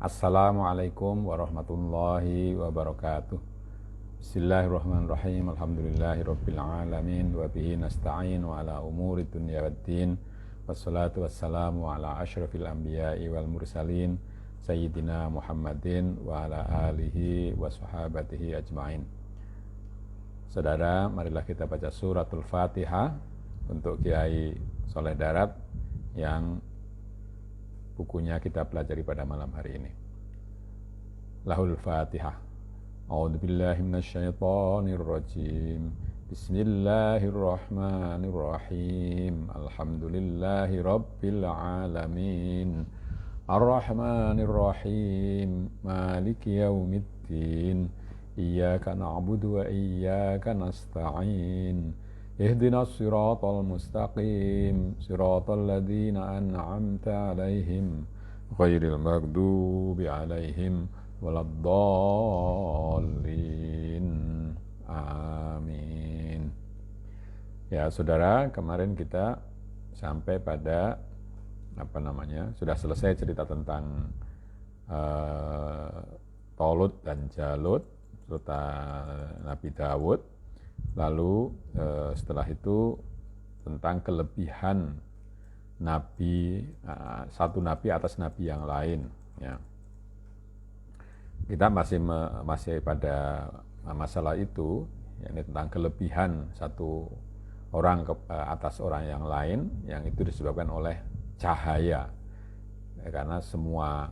Assalamualaikum warahmatullahi wabarakatuh. Bismillahirrahmanirrahim. Alhamdulillahirabbil alamin wa bihi nasta'in wa ala umuri dunya waddin. Wassalatu wassalamu ala asyrafil anbiya'i wal mursalin sayyidina Muhammadin wa ala alihi wa sahabatihi ajmain. Saudara, marilah kita baca suratul Fatihah untuk Kiai Soleh Darat yang bukunya kita pelajari pada malam hari ini. Lahul Fatihah. A'udzubillahi minasyaitonir rajim. Bismillahirrahmanirrahim. Alhamdulillahi rabbil alamin. Ar-Rahmanir Rahim. Maliki yaumiddin. Iyyaka na'budu wa iyyaka nasta'in. Ihdinas siratal mustaqim, siratal ladzina an'amta 'alaihim ghairil maghdubi 'alaihim waladdallin. Amin. Ya, Saudara, kemarin kita sampai pada sudah selesai cerita tentang Tolut dan Jalut serta Nabi Dawud. Lalu setelah itu tentang kelebihan nabi, satu nabi atas nabi yang lain. Ya. Kita masih pada masalah itu, yakni tentang kelebihan satu orang atas orang yang lain, yang itu disebabkan oleh cahaya. Ya, karena semua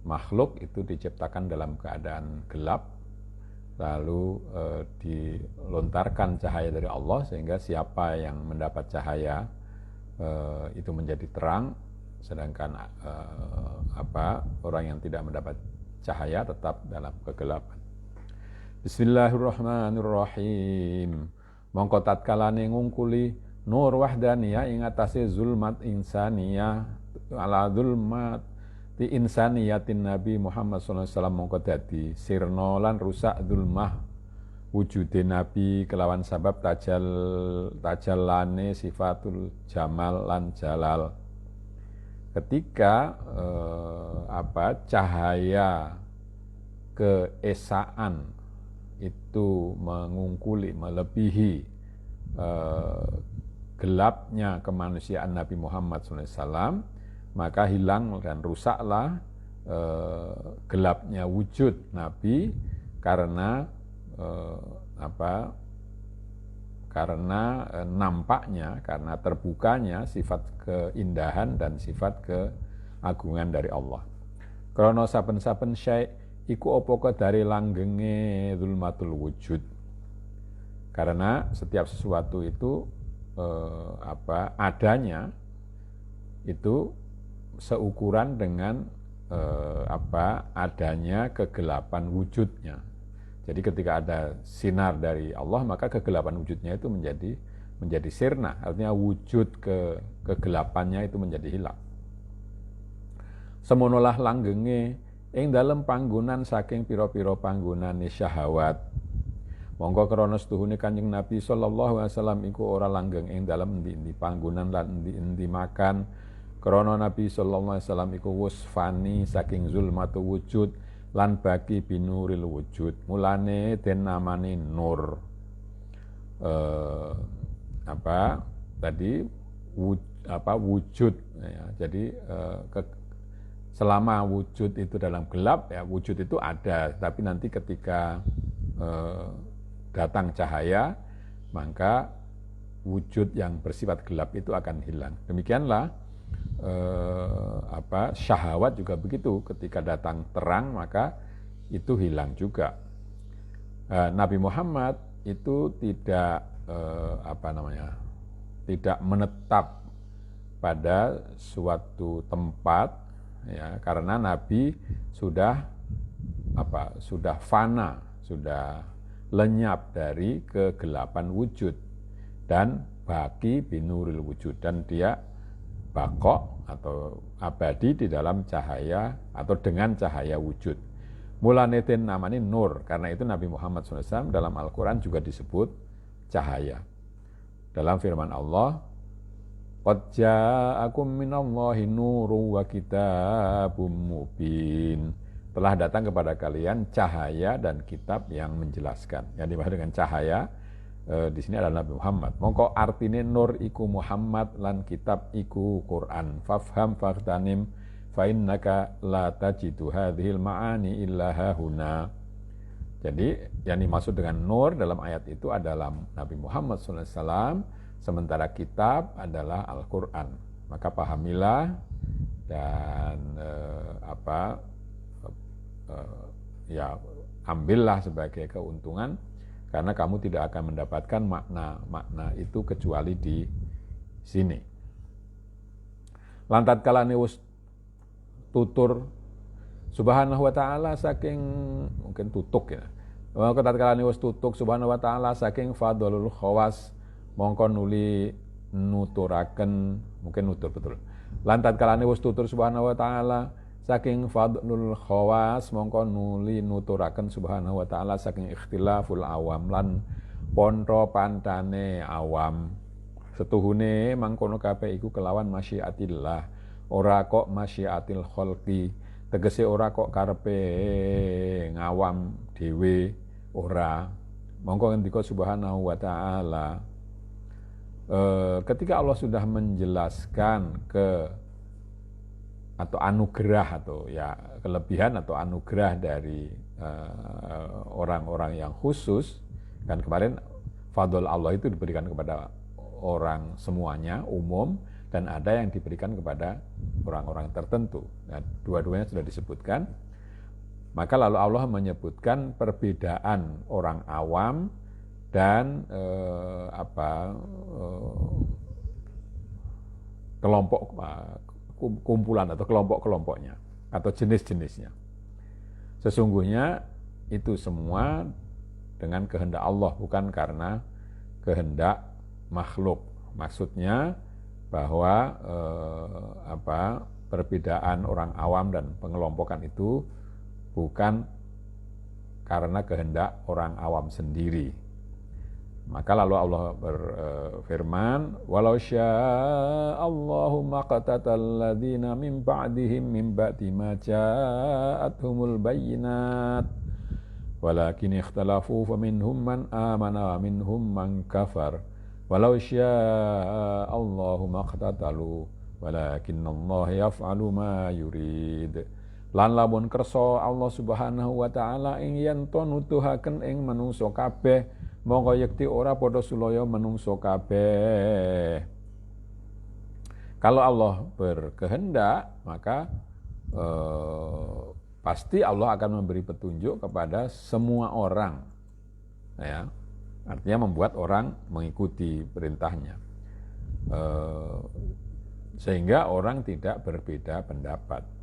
makhluk itu diciptakan dalam keadaan gelap. Lalu dilontarkan cahaya dari Allah sehingga siapa yang mendapat cahaya itu menjadi terang, sedangkan orang yang tidak mendapat cahaya tetap dalam kegelapan. Bismillahirrahmanirrahim. Mongko tatkalane ngungkuli nur wahdaniyah ing atase zulmat insaniyah ala zulmat di insaniyatin Nabi Muhammad SAW mongko dadi sirna lan rusak zulmah wujude Nabi kelawan sabab tajallane sifatul jamal lan jalal. Ketika cahaya keesaan itu mengungkuli, melebihi gelapnya kemanusiaan Nabi Muhammad SAW, maka hilang dan rusaklah gelapnya wujud Nabi karena nampaknya, karena terbukanya sifat keindahan dan sifat keagungan dari Allah. Krana saben-saben syai' iku apa dari langgenge zulmatul wujud. Karena setiap sesuatu itu adanya itu seukuran dengan adanya kegelapan wujudnya. Jadi ketika ada sinar dari Allah, maka kegelapan wujudnya itu menjadi sirna, artinya wujud kegelapannya itu menjadi hilang. Semonolah langgenge ing dalem panggonan saking pira-pira panggonane syahwat. Monggo krana setuhune Kanjeng Nabi sallallahu alaihi wasallam iku ora langgeng ing dalem endi-endi panggonan lan endi-endi makan. Krana Nabi sallallahu alaihi wasallam iku wus fani saking zulmatu wujud lan bagi binuril wujud. Mulane den namani nur. Wujud ya. Jadi selama wujud itu dalam gelap, ya wujud itu ada, tapi nanti ketika datang cahaya, maka wujud yang bersifat gelap itu akan hilang. Demikianlah syahwat juga begitu, ketika datang terang maka itu hilang juga. Nabi Muhammad itu tidak tidak menetap pada suatu tempat, ya, karena Nabi sudah fana, sudah lenyap dari kegelapan wujud dan baki binuril wujud, dan dia bakok atau abadi di dalam cahaya atau dengan cahaya wujud. Mulane den namanya nur, karena itu Nabi Muhammad SAW dalam Al-Quran juga disebut cahaya. Dalam firman Allah, Qad ja'akum minallahi nurun wa kitabum mubin. Telah datang kepada kalian cahaya dan kitab yang menjelaskan. Yang dimaksud dengan cahaya di sini adalah Nabi Muhammad. Mongko artine nur iku Muhammad lan kitab iku Quran. Fafham faghtanim fa innaka la tajidu hadhil ma'ani illa hahuna. Jadi yang dimaksud dengan nur dalam ayat itu adalah Nabi Muhammad SAW, sementara kitab adalah Al-Quran. Maka pahamilah dan ya ambillah sebagai keuntungan, karena kamu tidak akan mendapatkan makna itu kecuali di sini. Lantat kalane wis tutur subhanahu wa ta'ala saking, mungkin tutuk ya. Mongko tatkala wis tutuk subhanahu wa ta'ala saking fadlul khawas, mongko nuli nuturaken, mungkin nutur betul. Lantat kalane wis tutur subhanahu wa ta'ala saking fadlul khawas, mongko nuli nuturaken subhanahu wa ta'ala saking ikhtilaful awam lan pontro pantane awam. Setuhune mangkono kabeh iku kelawan masyiatillah, ora kok masyiatil khalqi, tegese ora kok karepe ngawam dhewe, ora. Mongko ngendika subhanahu wa ta'ala, ketika Allah sudah menjelaskan atau anugerah atau ya kelebihan atau anugerah dari orang-orang yang khusus, kan kemarin fadl Allah itu diberikan kepada orang semuanya umum, dan ada yang diberikan kepada orang-orang tertentu. Nah, dua-duanya sudah disebutkan. Maka lalu Allah menyebutkan perbedaan orang awam dan kelompok kumpulan atau kelompok-kelompoknya atau jenis-jenisnya. Sesungguhnya itu semua dengan kehendak Allah, bukan karena kehendak makhluk. Maksudnya bahwa perbedaan orang awam dan pengelompokan itu bukan karena kehendak orang awam sendiri. Maka lalu Allah berfirman, walau sya'allahu maqtatal ladzina min ba'dihim min ba'di ma ja'atuhumul bayyinat walakin ikhtalafu faminhum man amana wa minhum man kafar walau sya'allahu maqtatalu walakinnallaha yaf'alu ma yurid. Lan lamun kersa Allah Subhanahu wa taala ing yen to nuduhaken ing manungsa kabeh, mongko yekti ora padha sulaya manungsa kabeh. Kalau Allah berkehendak, maka pasti Allah akan memberi petunjuk kepada semua orang, ya. Artinya membuat orang mengikuti perintahnya, sehingga orang tidak berbeda pendapat.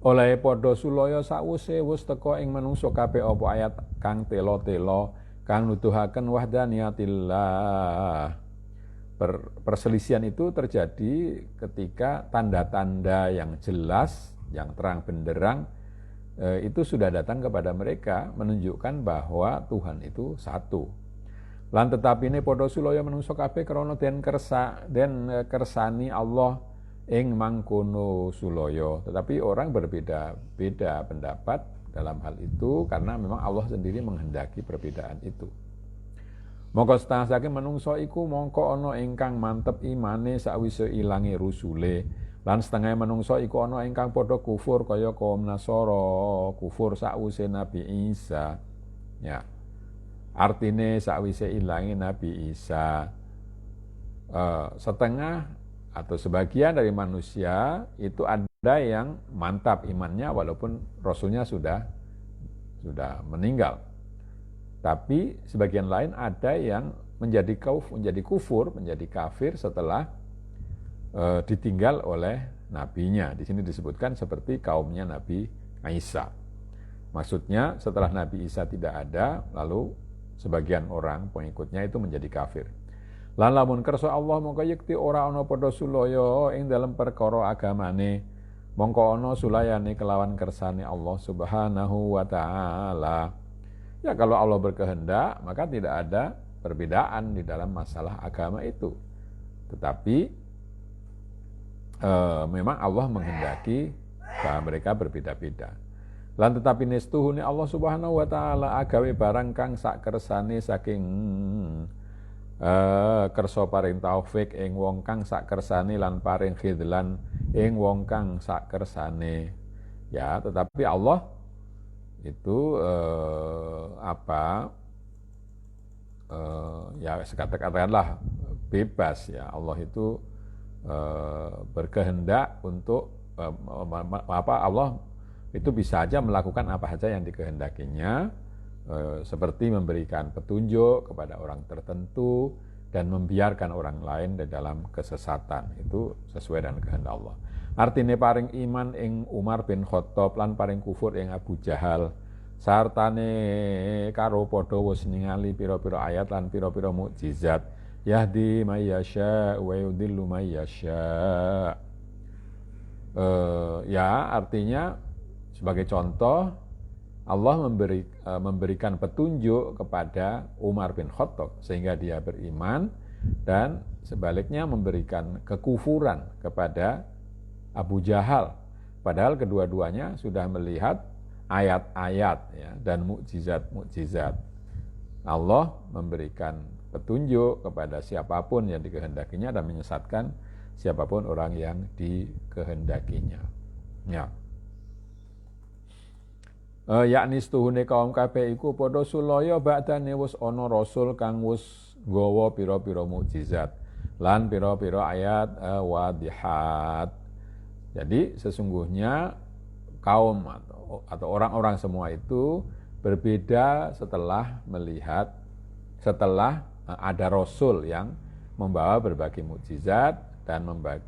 Oleh padha sulaya sawuse wis teka ing manungsa kabeh apa ayat kang tela-tela kang nuduhaken wahdaniyatillah. Perselisihan itu terjadi ketika tanda-tanda yang jelas, yang terang benderang itu sudah datang kepada mereka, menunjukkan bahwa Tuhan itu satu. Lan tetapi ini padha sulaya manungsa kabeh krana den kersani Allah ing mangkono sulaya. Tetapi orang berbeda-beda pendapat dalam hal itu karena memang Allah sendiri menghendaki perbedaan itu. Mongko setengah saking manungsa iku mongko ana ingkang mantep imane sakwise ilange rusule, lan setengah manungsa iku ana ingkang padha kufur kaya kaum Nasara kufur sakwise Nabi Isa. Ya. Artine sakwise ilange Nabi Isa, setengah atau sebagian dari manusia itu ada yang mantap imannya walaupun Rasulnya sudah meninggal. Tapi sebagian lain ada yang menjadi kufur, menjadi kafir setelah ditinggal oleh nabinya. Di sini disebutkan seperti kaumnya Nabi Isa. Maksudnya setelah Nabi Isa tidak ada, lalu sebagian orang pengikutnya itu menjadi kafir. Lan lamun kersa Allah mongko yekti ora ana padha sulaya ing dalam perkara agamane, mongko ana sulayane kelawan kersane Allah Subhanahu wa taala. Ya kalau Allah berkehendak, maka tidak ada perbedaan di dalam masalah agama itu. Tetapi memang Allah menghendaki bahwa mereka berbeda-beda. Lan tetapi nestuhune Allah Subhanahu wa taala agawe barang kang sak kersane saking kersa paring taufik ing wong kang sak kersane lan paring khidlan ing wong kang sak kersane. Ya, tetapi Allah itu ya katakanlah bebas ya. Allah itu berkehendak untuk Allah itu bisa saja melakukan apa saja yang dikehendakinya, seperti memberikan petunjuk kepada orang tertentu dan membiarkan orang lain di dalam kesesatan. Itu sesuai dengan kehendak Allah. Artine paring iman ing Umar bin Khattab lan paring kufur ing Abu Jahal sartane karo padha wis ningali pira-pira ayat lan pira-pira mukjizat. Yahdi may yasha wa yudhillu may yasha. Ya, artinya sebagai contoh, Allah memberikan petunjuk kepada Umar bin Khattab sehingga dia beriman, dan sebaliknya memberikan kekufuran kepada Abu Jahal. Padahal kedua-duanya sudah melihat ayat-ayat ya, dan mukjizat-mukjizat. Allah memberikan petunjuk kepada siapapun yang dikehendakinya dan menyesatkan siapapun orang yang dikehendakinya. Ya. Yakni setuhune kaum kabeh iku padha sulaya ba'dane wis ana rasul kang wis nggawa pira-pira mukjizat lan pira-pira ayat wadihat. Jadi sesungguhnya kaum atau orang-orang semua itu berbeda setelah ada rasul yang membawa berbagai mukjizat dan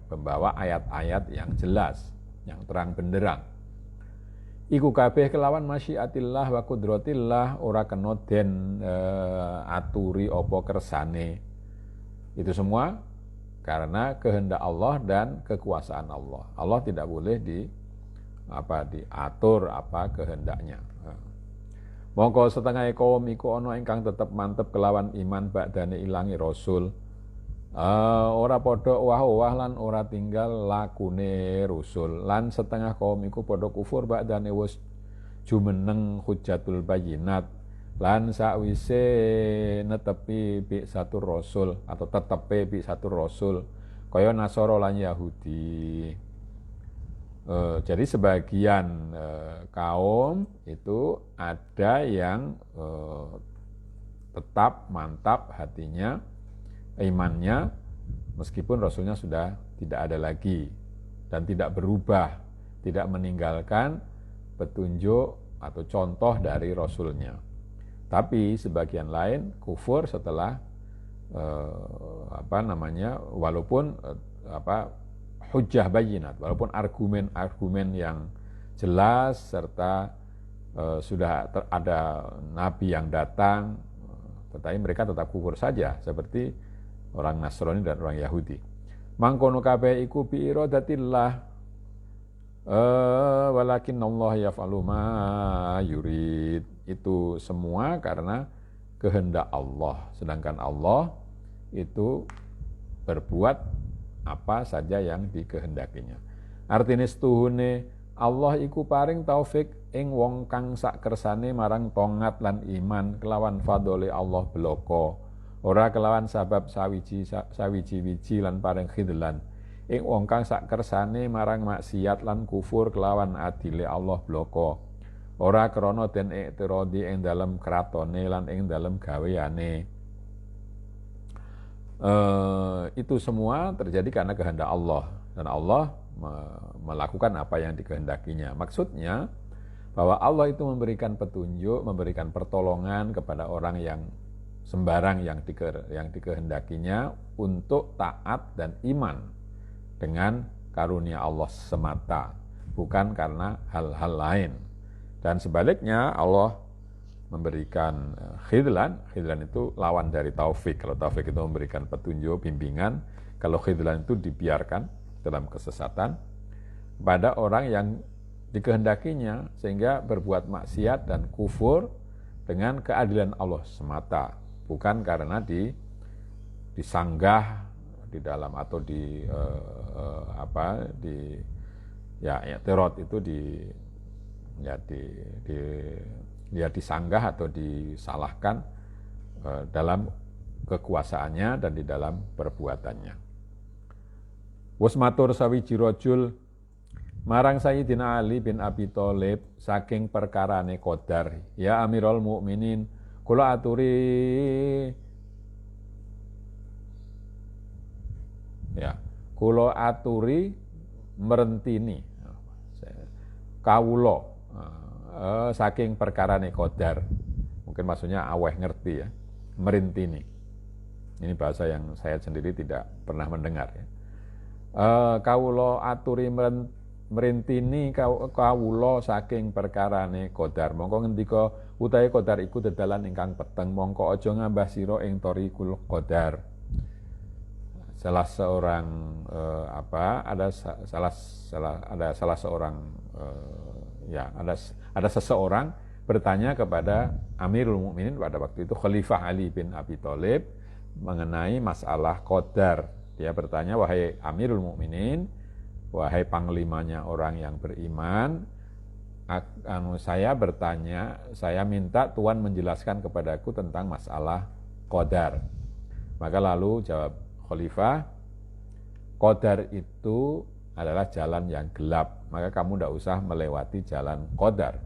membawa ayat-ayat yang jelas, yang terang benderang. Iku kabeh kelawan masyiatillah wa kudratillah, ora kena den aturi apa kersane. Itu semua karena kehendak Allah dan kekuasaan Allah. Allah tidak boleh diatur apa kehendaknya. Mongko setengah kaum iku ana ingkang tetep mantep kelawan iman ba'dane ilangi rasul. Ora padha owah-owah lan ora tinggal lakune rusul, lan setengah kaum iku padha kufur ba'dane wis jumeneng hujatul bayinat, lan sakwise netepi bi satu rasul atau tetepe bi satu rasul kaya Nasara lan Yahudi. Jadi sebagian kaum itu ada yang tetap mantap hatinya, imannya, meskipun rasulnya sudah tidak ada lagi dan tidak berubah, tidak meninggalkan petunjuk atau contoh dari rasulnya. Tapi sebagian lain kufur setelah walaupun hujjah bayinat, walaupun argumen-argumen yang jelas serta sudah ada nabi yang datang, tetapi mereka tetap kufur saja seperti orang Nasrani dan orang Yahudi. Mangkono kabeh iku bi iradatillah walakin Allah yaf'alu ma yurid. Itu semua karena kehendak Allah, sedangkan Allah itu berbuat apa saja yang dikehendakinya. Artine setuhune Allah iku paring taufik ing wong kang sak kersane marang tongat lan iman kelawan fadhole Allah bloko. Ora kelawan sabab sawiji-wiji lan paring khidlan ing wong kang sak kersane marang maksiat lan kufur kelawan adile Allah bloko. Ora krana den iktiradi ing dalem kratone lan ing dalem gaweane. Itu semua terjadi karena kehendak Allah, dan Allah melakukan apa yang dikehendakinya. Maksudnya bahwa Allah itu memberikan petunjuk, memberikan pertolongan kepada orang yang sembarang yang dikehendakinya untuk taat dan iman dengan karunia Allah semata, bukan karena hal-hal lain. Dan sebaliknya Allah memberikan khidlan itu lawan dari taufik. Kalau taufik itu memberikan petunjuk, bimbingan, kalau khidlan itu dibiarkan dalam kesesatan pada orang yang dikehendakinya sehingga berbuat maksiat dan kufur dengan keadilan Allah semata, bukan karena disanggah di dalam atau di apa di ya i'tirad itu disanggah atau disalahkan dalam kekuasaannya dan di dalam perbuatannya. Wus matur sawiji rajul marang Sayyidina Ali bin Abi Thalib saking perkarane qadar, ya Amirul Mukminin, kula aturi merentini kawula saking perkarane qadar. Mungkin maksudnya aweh ngerti ya, merintini. Ini bahasa yang saya sendiri tidak pernah mendengar ya. Kawula aturi merintini kawula saking perkarane qadar. Mongko ngendika utahe qadar iku dedalan ingkang peteng, mongko aja ngambah sira ing thariqul qadar. Salah seorang ada seseorang bertanya kepada Amirul Mukminin pada waktu itu Khalifah Ali bin Abi Thalib mengenai masalah qadar. Dia bertanya, wahai Amirul Mukminin, wahai panglimanya orang yang beriman, saya bertanya, saya minta Tuhan menjelaskan kepadaku tentang masalah qadar. Maka lalu jawab Khalifah, qadar itu adalah jalan yang gelap, maka kamu tidak usah melewati jalan qadar.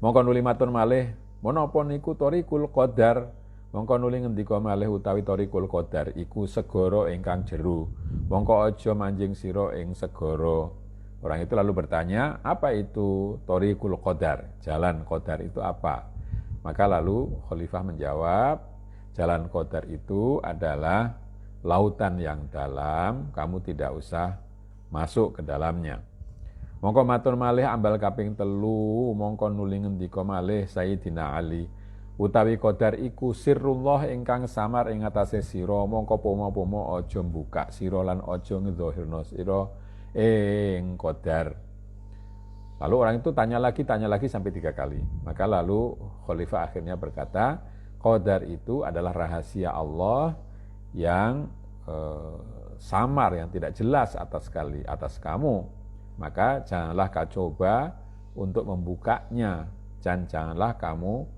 Mongko nuli matur malih, menapa niku thariqul qadar? Mongko nuli ngendika malih utawi thariqul qadar iku segara ingkang jero. Mongko aja manjing sira ing segara. Orang itu lalu bertanya, apa itu thariqul qadar? Jalan qadar itu apa? Maka lalu Khalifah menjawab, jalan qadar itu adalah lautan yang dalam, kamu tidak usah masuk ke dalamnya. Mongko matur malih ambal kaping 3, mongko nuli ngendika malih Sayyidina Ali, utawi qadar iku sirrullah ingkang samar ing atase sira, mongko pomo-pomo aja mbuka sira lan aja ngedhahirna sira ing qadar. Lalu orang itu tanya lagi sampai 3 kali. Maka lalu Khalifah akhirnya berkata, qadar itu adalah rahasia Allah yang samar, yang tidak jelas atas kamu. Maka janganlah kau coba untuk membukanya, dan janganlah kamu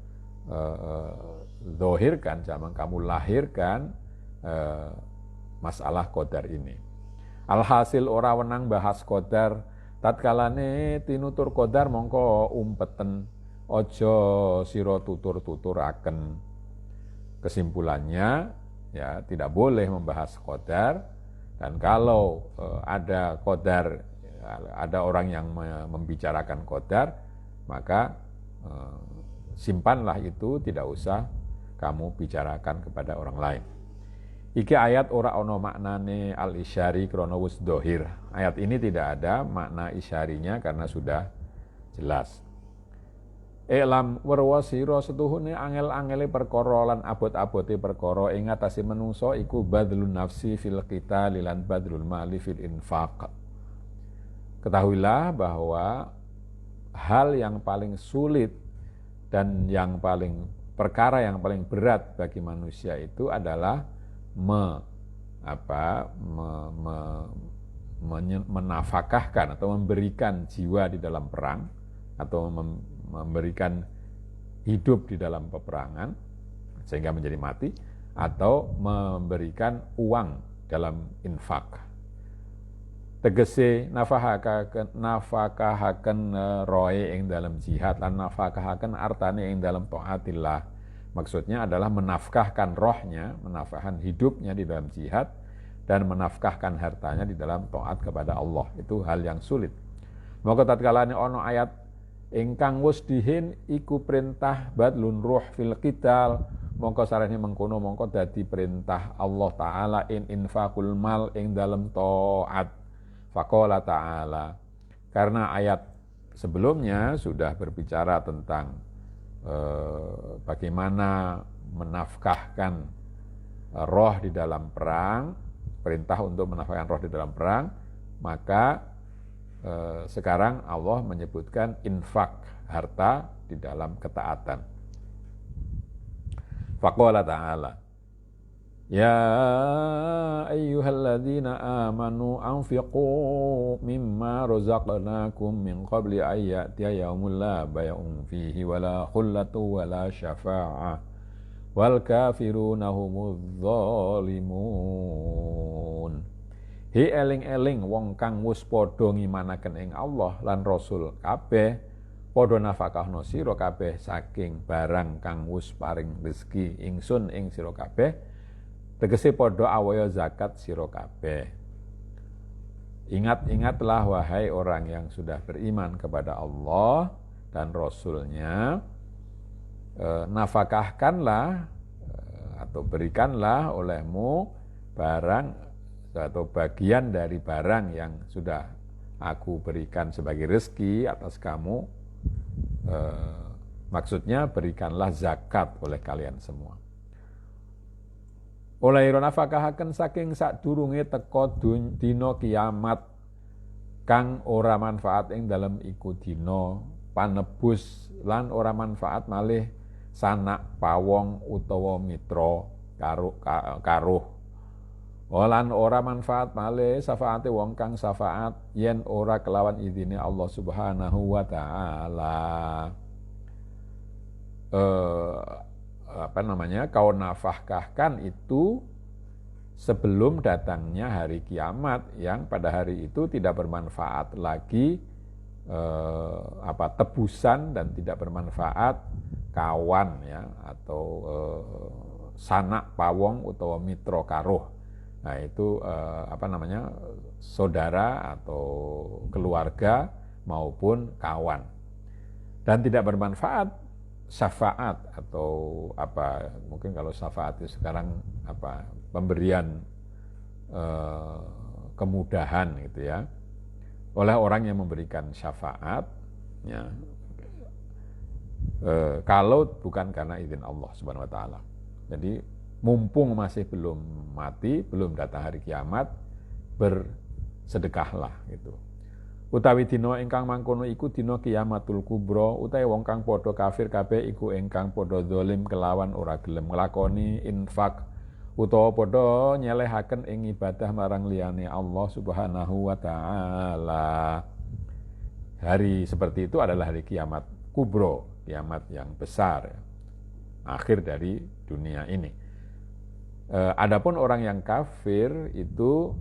zahirkan, jangan kamu lahirkan masalah qadar ini. Alhasil ora wenang bahas qadar, tatkalane tinutur qadar mongko umpeten, aja sira tutur-tuturaken. Kesimpulannya ya tidak boleh membahas qadar, dan kalau ada qadar, ada orang yang membicarakan qadar, maka simpanlah itu, tidak usah kamu bicarakan kepada orang lain. Iki ayat ora ono maknane al-isyari krana wis dhahir. Ayat ini tidak ada makna isyarinya karena sudah jelas. Elam werwa sira setuhune angel-angele perkara lan abot-abote perkara ing ngatasi menungso iku badlun nafsi fil qital lan badlul mali fil infaq. Ketahuilah bahwa hal yang paling sulit dan perkara yang paling berat bagi manusia itu adalah menafkahkan atau memberikan jiwa di dalam perang, atau memberikan hidup di dalam peperangan sehingga menjadi mati, atau memberikan uang dalam infak. Tegese nafakahaken roe ing dalam jihad lan nafakahaken artane ing dalam taatillah. Maksudnya adalah menafkahkan rohnya, menafkahkan hidupnya di dalam jihad, dan menafkahkan hartanya di dalam taat kepada Allah. Itu hal yang sulit. Maka tatkalane ono ayat ingkang wis dihin iku perintah badlun ruh fil qital, mongko sarane mengkono mongko dadi perintah Allah taala infaqul mal ing dalam taat. Faqala ta'ala, karena ayat sebelumnya sudah berbicara tentang bagaimana menafkahkan roh di dalam perang, perintah untuk menafkahkan roh di dalam perang, maka sekarang Allah menyebutkan infak, harta di dalam ketaatan. Faqala ta'ala, Ya ayyuhalladzina amanu anfiqu mimma razaqnakum min qabli an ya'tiya yaumun la bay'un fihi wala khullatu wala syafa'ah wal kafiruna humudz zalimun. He eling-eling wong kang wis padha ngimanaken ing Allah lan Rasul kabeh padha nafakahna sira kabeh saking barang kang wis paring rezeki ingsun ing sira kabeh, tegese padha awaya zakat sira kabeh. Ingat-ingatlah wahai orang yang sudah beriman kepada Allah dan Rasul-Nya, nafkahkanlah atau berikanlah olehmu barang atau bagian dari barang yang sudah aku berikan sebagai rezeki atas kamu. Maksudnya berikanlah zakat oleh kalian semua. Oleh nafakahaken saking sadurunge teka dina kiamat kang ora manfaat ing dalem iku dina panebus lan ora manfaat malih sanak pawong utawa mitra karuh. Lan ora manfaat malih syafaate wong kang syafaat yen ora kelawan idine Allah Subhanahu wa taala. Kau nafkahkan itu sebelum datangnya hari kiamat yang pada hari itu tidak bermanfaat lagi tebusan dan tidak bermanfaat kawan ya atau sanak pawong utawa mitra karuh. Nah itu saudara atau keluarga maupun kawan. Dan tidak bermanfaat syafaat atau mungkin kalau syafaat itu sekarang pemberian kemudahan gitu ya oleh orang yang memberikan syafaat ya, kalau bukan karena izin Allah Subhanahu wa taala. Jadi mumpung masih belum mati, belum datang hari kiamat, bersedekahlah gitu. Utawi dina ingkang mangkono iku dina kiamatul kubra, utawi wong kang padha kafir kabeh iku ingkang padha zalim kelawan ora gelem nglakoni infak utawa padha nyelehaken ing ibadah marang liyane Allah Subhanahu wa taala. Hari seperti itu adalah hari kiamat kubra, kiamat yang besar, akhir dari dunia ini. Adapun orang yang kafir itu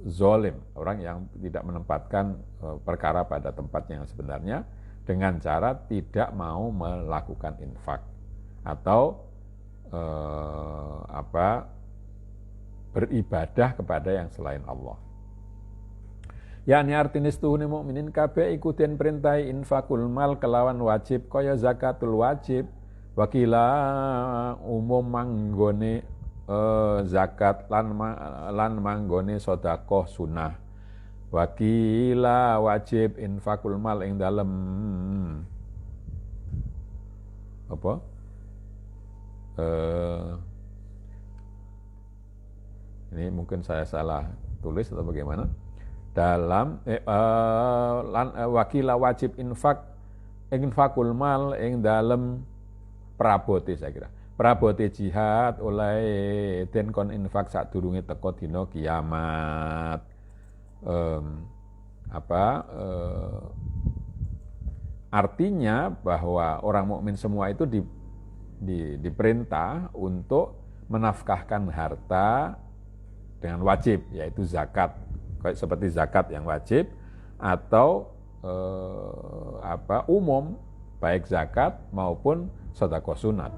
zalim, orang yang tidak menempatkan perkara pada tempatnya yang sebenarnya dengan cara tidak mau melakukan infak atau beribadah kepada yang selain Allah. Yani artinis tuhune mukminin kabeh iku den perintahi infakul mal kelawan wajib kaya zakatul wajib. Wakila umum manggone zakat lan manggone sedekah sunah. Wakila wajib infakul mal ing dalem ini mungkin saya salah tulis atau bagaimana. Dalam wakila wajib infakul mal ing dalem prabote saya kira. Prabote jihad oleh den kon infak sadurunge teka dina kiamat. Artinya bahwa orang mukmin semua itu diperintah untuk menafkahkan harta dengan wajib, yaitu zakat. Seperti zakat yang wajib atau umum, baik zakat maupun sedekah sunat.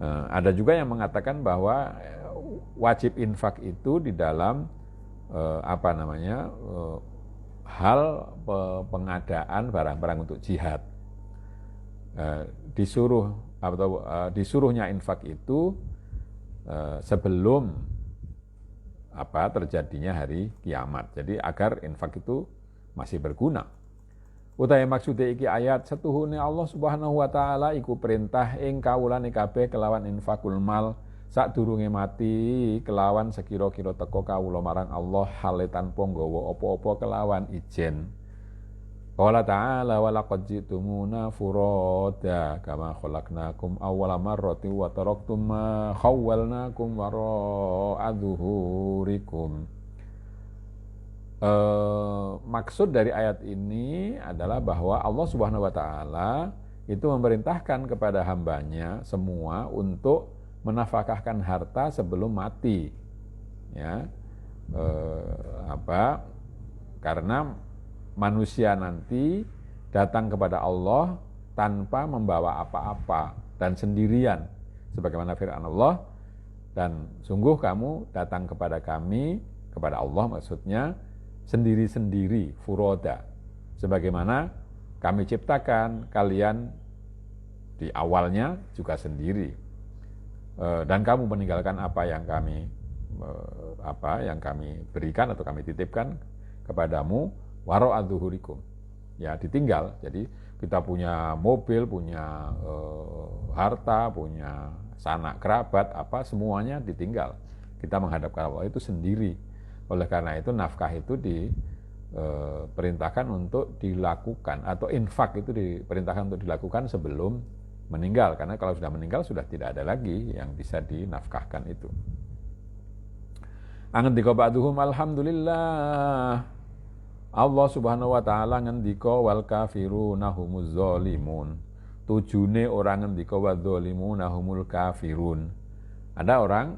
Ada juga yang mengatakan bahwa wajib infak itu di dalam hal pengadaan barang-barang untuk jihad. Disuruhnya infak itu sebelum terjadinya hari kiamat. Jadi agar infak itu masih berguna. Utawi maksude iki ayat setuhune Allah Subhanahu wa taala iku perintah ing kawulane kabeh kelawan infakul mal sadurunge mati kelawan sekira-kira teka kawula marang Allah hale tanpa nggawa apa-apa kelawan ijen. Qala ta'ala wa laqad ji'tumuna furada kama khalaqnakum awwala marratin wa taraktum ma khawwalnakum wara'a dhuhurikum. Maksud dari ayat ini adalah bahwa Allah Subhanahu wa taala itu memerintahkan kepada hambanya semua untuk menafkahkan harta sebelum mati. Ya. Karena manusia nanti datang kepada Allah tanpa membawa apa-apa dan sendirian, sebagaimana firman Allah, dan sungguh kamu datang kepada kami, kepada Allah maksudnya, sendiri-sendiri, furoda, sebagaimana kami ciptakan kalian di awalnya juga sendiri, dan kamu meninggalkan apa yang kami berikan atau kami titipkan kepadamu, wara'a dhuhurikum, ya ditinggal. Jadi kita punya mobil, punya harta, punya sanak kerabat, semuanya ditinggal. Kita menghadapkan Allah itu sendiri. Oleh karena itu nafkah itu diperintahkan untuk dilakukan, atau infak itu diperintahkan untuk dilakukan sebelum meninggal. Karena kalau sudah meninggal sudah tidak ada lagi yang bisa dinafkahkan itu. Ngendika ba'duhum alhamdulillah. Allah Subhanahu wa taala ngendika wal kafiruna humuz zalimun. Tujune orang ngendika wa zalimuna humul kafirun. Ada orang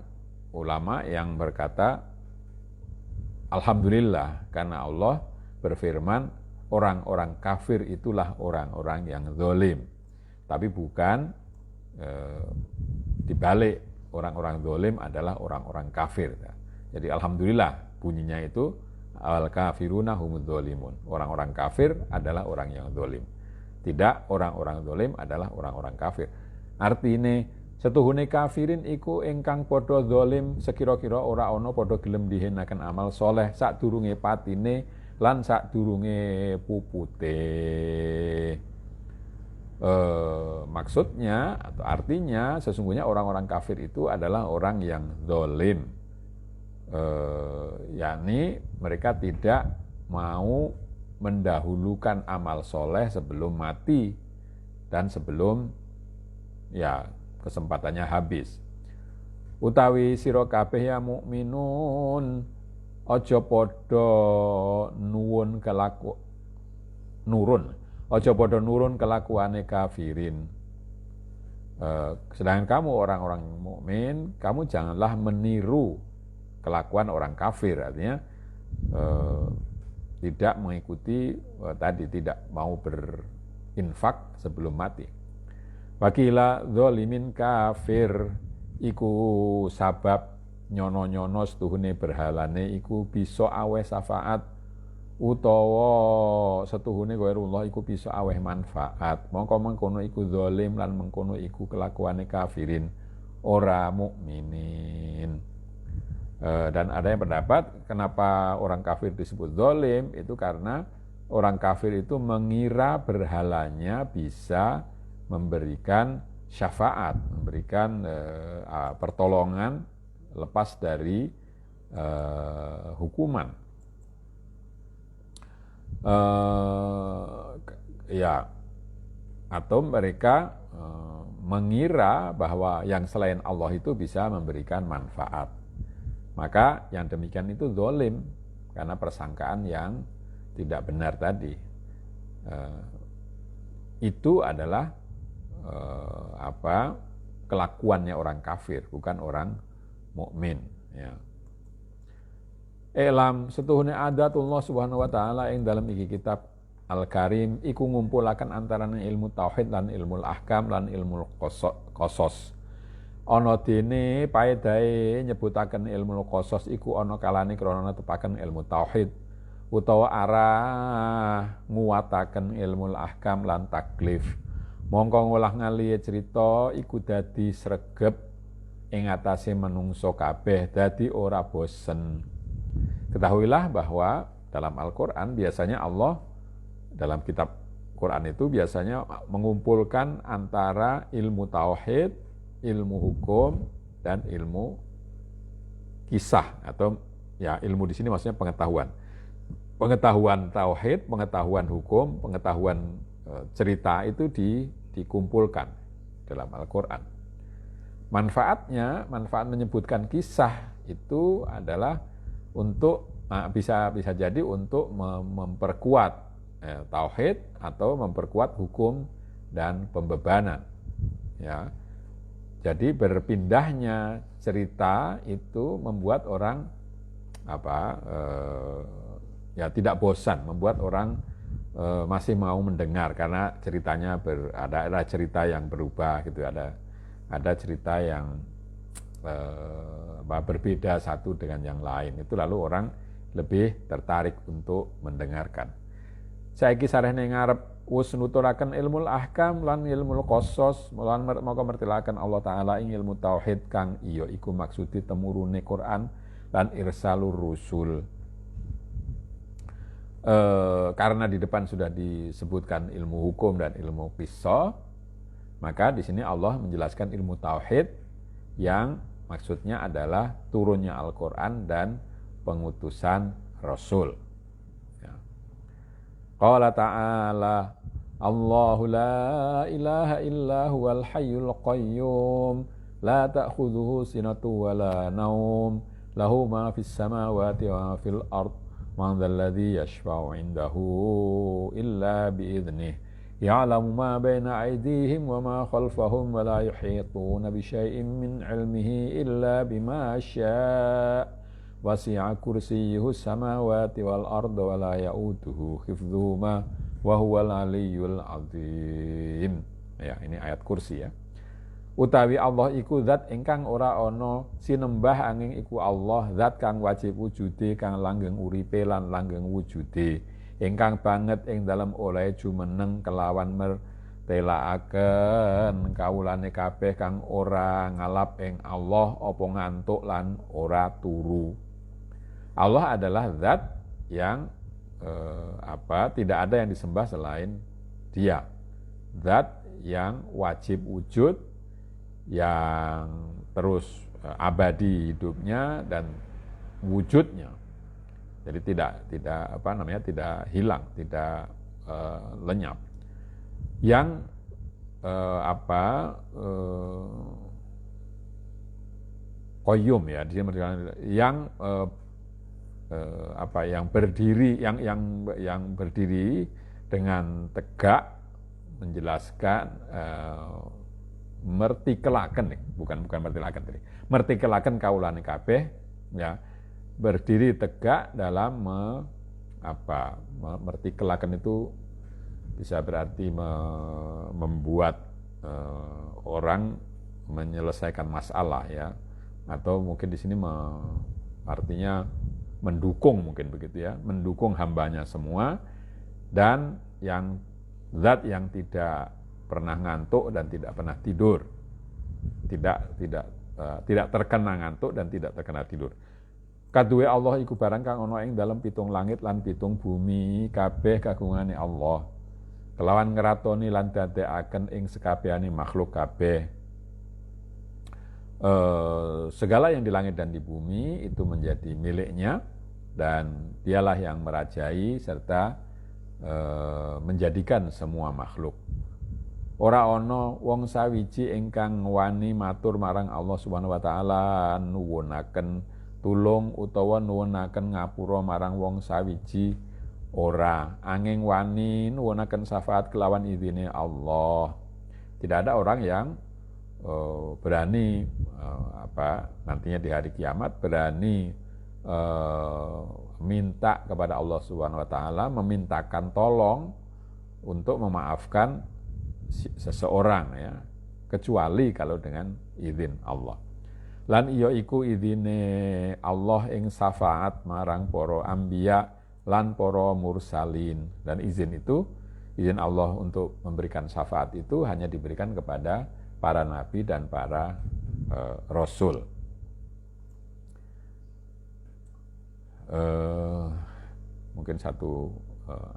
ulama yang berkata alhamdulillah karena Allah berfirman orang-orang kafir itulah orang-orang yang zalim. Tapi bukan dibalik, orang-orang zalim adalah orang-orang kafir. Jadi alhamdulillah bunyinya itu al-kafiruna humudz zalimun. Orang-orang kafir adalah orang yang zalim. Tidak orang-orang zalim adalah orang-orang kafir. Artine setuhune kafirin iku ingkang padha zalim sekira-kira ora ana padha gelem dihenaken amal soleh sadurunge patine lan sadurunge pupute. Maksudnya atau artinya sesungguhnya orang-orang kafir itu adalah orang yang zalim. Yakni mereka tidak mau mendahulukan amal soleh sebelum mati dan sebelum kesempatannya habis. Utawi sira kabeh ya mukminun aja padha nurun kelakuane kafirin. Sedangkan kamu orang-orang mukmin, kamu janganlah meniru kelakuan orang kafir, artinya tidak mengikuti tidak mau berinfak sebelum mati. Wakila zalimin kafir iku sabab nyono-nyono setuhune berhalane iku bisa aweh syafaat utawa setuhune ghairullah iku bisa aweh manfaat. Mongko mengkono iku zalim lan mengkono iku kelakuane kafirin ora mukminin. Dan ada yang pendapat kenapa orang kafir disebut zalim itu karena orang kafir itu mengira berhalanya bisa memberikan syafaat, memberikan pertolongan lepas dari hukuman. Atau mereka mengira bahwa yang selain Allah itu bisa memberikan manfaat. Maka yang demikian itu zalim karena persangkaan yang tidak benar tadi. Itu adalah kelakuannya orang kafir, bukan orang mukmin. Ya. Elam setuhune adatullah subhanahu wa ta'ala yang dalam iki kitab Al-Karim iku ngumpulaken antarané ilmu tauhid lan ilmu ahkam lan ilmu qasas. Ana dene paedahe nyebutaken ilmu qasas iku ana kalane krana netepaken ilmu tauhid utawa arah nguwataken ilmu ahkam lan taklif. Mongko ngolah ngalihe cerita iku dadi sregep ing atase menungso kabeh, dadi ora bosen. Ketahuilah bahwa dalam Al-Qur'an biasanya Allah dalam kitab Quran itu biasanya mengumpulkan antara ilmu tauhid, ilmu hukum, dan ilmu kisah atau ilmu di sini maksudnya pengetahuan. pengetahuan tauhid, pengetahuan hukum, pengetahuan cerita itu dikumpulkan dalam Al-Quran. Manfaat menyebutkan kisah itu adalah untuk bisa jadi untuk memperkuat tauhid atau memperkuat hukum dan pembebanan. Ya, jadi berpindahnya cerita itu membuat orang ya tidak bosan, membuat orang masih mau mendengar karena ceritanya ada cerita yang berubah gitu, ada cerita yang berbeda satu dengan yang lain, itu lalu orang lebih tertarik untuk mendengarkan. Saiki sarehne ngarep wis nuturaken ilmul ahkam lan ilmul qasas lan maka mertilaken Allah taala ing ilmu tauhid kang iya iku maksudi temurune Quran lan irsalur rusul. Karena di depan sudah disebutkan ilmu hukum dan ilmu qisah, maka di sini Allah menjelaskan ilmu tauhid yang maksudnya adalah turunnya Al-Quran dan pengutusan Rasul. Ya. Qala ta'ala Allahu la ilaha illa huwal hayyul qayyum la ta'khudhuhu sinatu wa la naum lahu ma fis samawati wa ma fil ard man dhal ladzi yashfa'u 'indahu illa bi idhnihi ya'lamu ma baina aydihim wa ma khalfahum wa la yuhituna bi syai'in min 'ilmihi illa bima syaa' wasi'a kursiyyuhu samawati wal arda wa la ya'uduhu hifdzuhuma wa huwal 'aliyyul 'azim. Ya, ini ayat kursi ya. Utawi Allah iku zat ingkang ora ana sinembah angin iku Allah, zat kang wajib wujude, kang langgeng uripe lan langgeng wujude, ingkang banget ing dalem oleh jumeneng kelawan mertelaaken kawulane kabeh kang ora ngalap ing Allah apa ngantuk lan ora turu. Allah adalah zat yang tidak ada yang disembah selain Dia. Zat yang wajib wujud, yang terus abadi hidupnya dan wujudnya. Jadi tidak hilang, tidak lenyap. Yang qayyum ya, dia yang yang berdiri, yang berdiri dengan tegak, menjelaskan mertikelaken, bukan mertikelaken tadi. Mertikelaken kaulane kabeh ya, berdiri tegak dalam mertikelaken itu bisa berarti membuat orang menyelesaikan masalah ya, atau mungkin di sini artinya mendukung, mungkin begitu ya, mendukung hambanya semua, dan yang zat yang tidak pernah ngantuk dan tidak pernah tidur, tidak terkena ngantuk dan tidak terkena tidur. Kaduwe Allah iku barang kang ana ing dalem pitung langit lan pitung bumi, kabeh kagungane Allah. Kelawan ngeratoni lan dadekaken ing sekabehane makhluk kabeh. Segala yang di langit dan di bumi itu menjadi miliknya, dan dialah yang merajai serta menjadikan semua makhluk. Ora ana wong sawiji ingkang wani matur marang Allah Subhanahu wa taala nuwunaken tulung utawa nuwunaken ngapura marang wong sawiji, ora angin wani nuwunaken syafaat kelawan izine Allah. Tidak ada orang yang berani nantinya di hari kiamat berani minta kepada Allah Subhanahu wa taala, memintakan tolong untuk memaafkan seseorang ya, kecuali kalau dengan izin Allah. Lan iya iku izine Allah ing syafaat marang para anbiya lan para mursalin, dan izin Allah untuk memberikan syafaat itu hanya diberikan kepada para nabi dan para rasul. Mungkin satu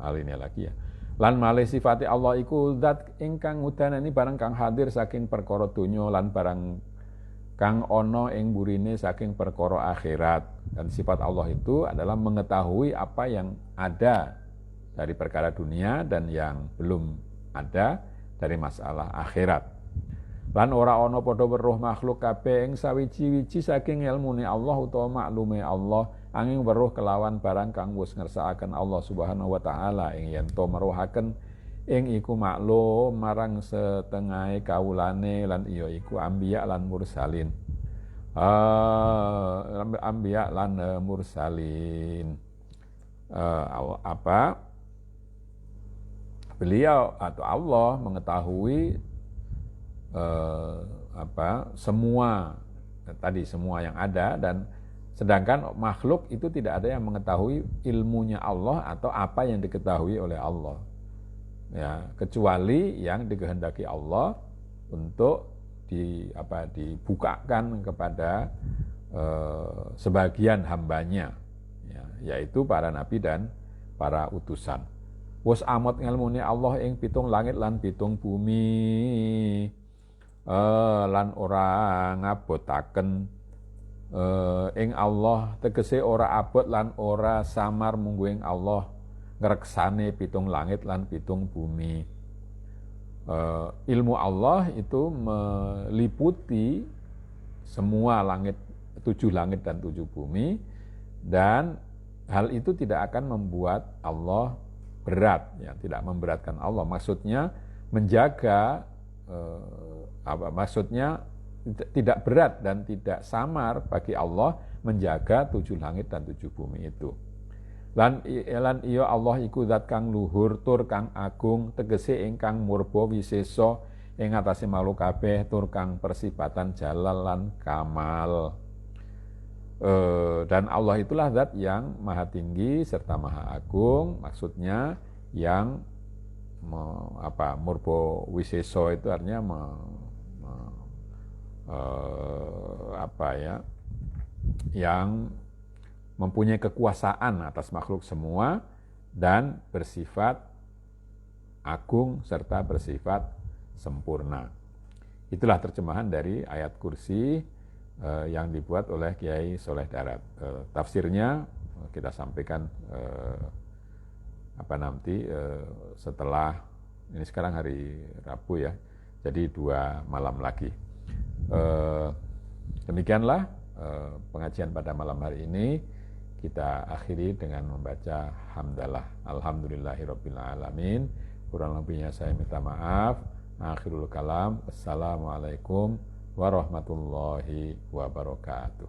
alinea lagi ya. Lan malih sifati Allah iku zat ingkang ngudanani barang kang hadir saking perkara donya lan barang kang ono ing burine saking perkara akhirat. Dan sifat Allah itu adalah mengetahui apa yang ada dari perkara dunia dan yang belum ada dari masalah akhirat. Lan ora ana padha weruh makhluk kabeh ing sawiji-wiji saking ilmune Allah utawa maklume Allah, angin weruh kelawan barang kang wis ngersakaken Allah Subhanahu wa taala ing yen to meruhaken ing iku maklum marang setengahe kawulane lan iya iku anbiya lan mursalin. Anbiya lan mursalin. Beliau atau Allah mengetahui semua yang ada, dan sedangkan makhluk itu tidak ada yang mengetahui ilmunya Allah atau apa yang diketahui oleh Allah, ya, kecuali yang dikehendaki Allah untuk dibukakan kepada sebagian hambanya, ya, yaitu para nabi dan para utusan. Wus amot ngelmune Allah ing pitung langit lan pitung bumi, lan ora ngabotaken ing Allah, tegese ora abot lan ora samar munggu ing Allah ngreksane pitung langit lan pitung bumi. Ilmu Allah itu meliputi semua langit, 7 langit dan 7 bumi, dan hal itu tidak akan membuat Allah berat, ya, tidak memberatkan Allah. Maksudnya menjaga maksudnya tidak berat dan tidak samar bagi Allah menjaga 7 langit dan 7 bumi itu. Lan iya Allah iku zat kang luhur tur kang agung, tegese ingkang murba wisesa ing atase makhluk kabeh, tur kang persifatan jalal lan kamal. Dan Allah itulah zat yang maha tinggi serta maha agung, maksudnya yang murba wisesa itu artinya yang mempunyai kekuasaan atas makhluk semua dan bersifat agung serta bersifat sempurna. Itulah terjemahan dari ayat kursi yang dibuat oleh Kiai Soleh Darat. Tafsirnya kita sampaikan setelah ini, sekarang hari Rabu ya, jadi 2 malam lagi. Demikianlah pengajian pada malam hari ini. Kita akhiri dengan membaca hamdalah. Alhamdulillahirabbil alamin. Kurang lebihnya saya minta maaf. Akhirul kalam. Assalamualaikum warahmatullahi wabarakatuh.